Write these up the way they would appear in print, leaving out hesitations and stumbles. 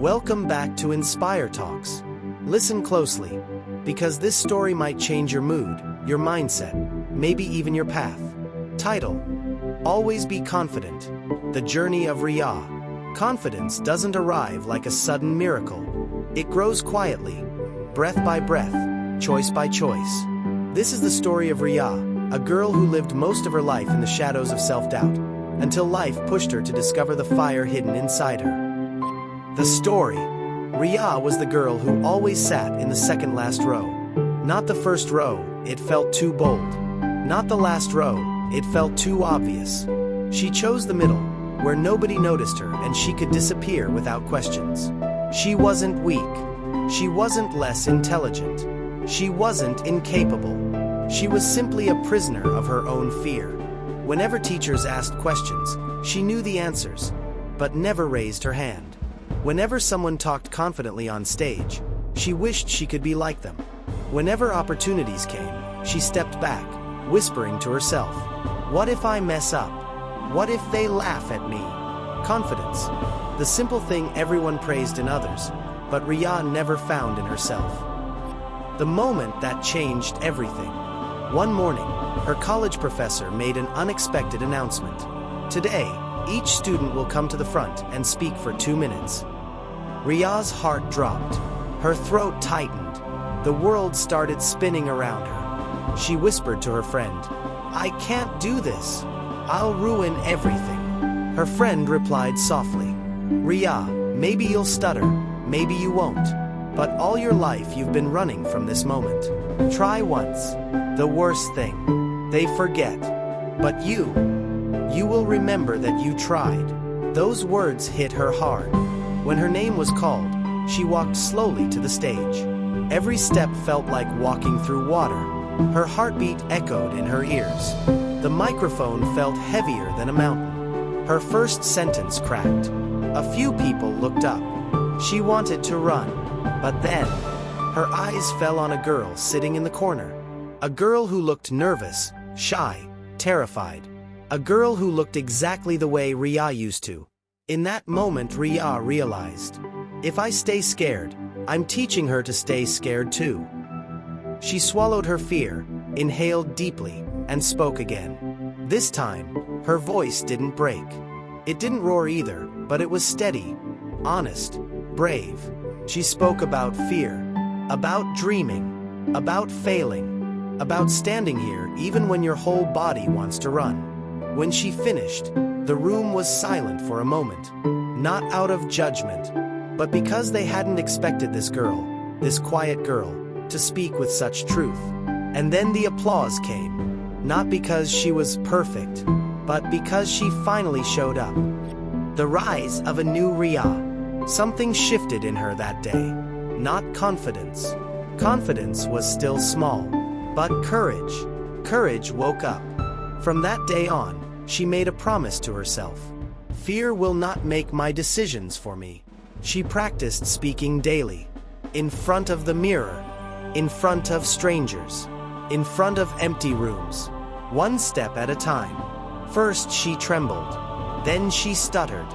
Welcome back to Inspire Talks. Listen closely, because this story might change your mood, your mindset, maybe even your path. Title: Always Be Confident. The Journey of Rhea. Confidence doesn't arrive like a sudden miracle. It grows quietly, breath by breath, choice by choice. This is the story of Rhea, a girl who lived most of her life in the shadows of self-doubt, until life pushed her to discover the fire hidden inside her. The story. Rhea was the girl who always sat in the second last row. Not the first row, it felt too bold. Not the last row, it felt too obvious. She chose the middle, where nobody noticed her and she could disappear without questions. She wasn't weak. She wasn't less intelligent. She wasn't incapable. She was simply a prisoner of her own fear. Whenever teachers asked questions, she knew the answers, but never raised her hand. Whenever someone talked confidently on stage, she wished she could be like them. Whenever opportunities came, she stepped back, whispering to herself, "What if I mess up? What if they laugh at me?" Confidence. The simple thing everyone praised in others, but Rhea never found in herself. The moment that changed everything. One morning, her college professor made an unexpected announcement. Today, each student will come to the front and speak for 2 minutes. Rhea's heart dropped. Her throat tightened. The world started spinning around her. She whispered to her friend, "I can't do this. I'll ruin everything." Her friend replied softly, "Rhea, maybe you'll stutter, maybe you won't. But all your life you've been running from this moment. Try once. The worst thing. They forget. But you will remember that you tried." Those words hit her hard. When her name was called, she walked slowly to the stage. Every step felt like walking through water. Her heartbeat echoed in her ears. The microphone felt heavier than a mountain. Her first sentence cracked. A few people looked up. She wanted to run. But then, her eyes fell on a girl sitting in the corner. A girl who looked nervous, shy, terrified. A girl who looked exactly the way Rhea used to. In that moment, Rhea realized, if I stay scared, I'm teaching her to stay scared too. She swallowed her fear, inhaled deeply, and spoke again. This time, her voice didn't break. It didn't roar either, but it was steady, honest, brave. She spoke about fear, about dreaming, about failing, about standing here even when your whole body wants to run. When she finished, the room was silent for a moment, not out of judgment, but because they hadn't expected this girl, this quiet girl, to speak with such truth. And then the applause came, not because she was perfect, but because she finally showed up. The rise of a new Rhea. Something shifted in her that day. Not confidence. Confidence was still small, but courage woke up. From that day on, she made a promise to herself. Fear will not make my decisions for me. She practiced speaking daily. In front of the mirror. In front of strangers. In front of empty rooms. One step at a time. First she trembled. Then she stuttered.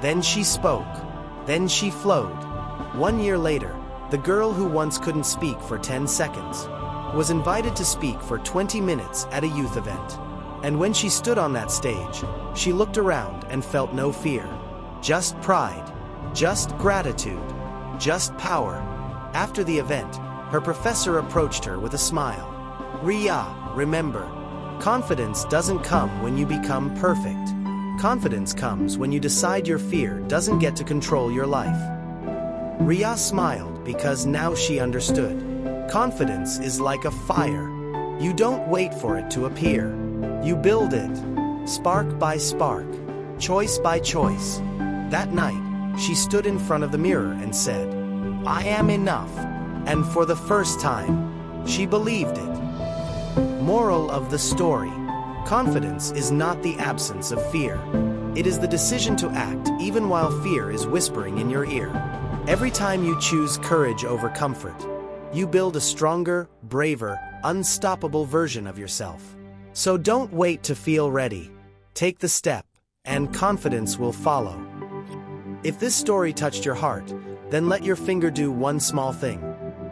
Then she spoke. Then she flowed. 1 year later, the girl who once couldn't speak for 10 seconds was invited to speak for 20 minutes at a youth event. And when she stood on that stage, she looked around and felt no fear. Just pride. Just gratitude. Just power. After the event, her professor approached her with a smile. "Rhea, remember, confidence doesn't come when you become perfect. Confidence comes when you decide your fear doesn't get to control your life." Rhea smiled because now she understood. Confidence is like a fire. You don't wait for it to appear. You build it, spark by spark, choice by choice. That night, she stood in front of the mirror and said, "I am enough." And for the first time, she believed it. Moral of the story. Confidence is not the absence of fear. It is the decision to act even while fear is whispering in your ear. Every time you choose courage over comfort, you build a stronger, braver, unstoppable version of yourself. So don't wait to feel ready. Take the step, and confidence will follow. If this story touched your heart, then let your finger do one small thing.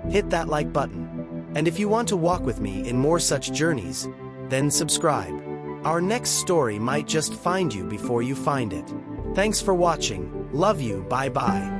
Hit that like button. And if you want to walk with me in more such journeys, then subscribe. Our next story might just find you before you find it. Thanks for watching. Love you. Bye-bye.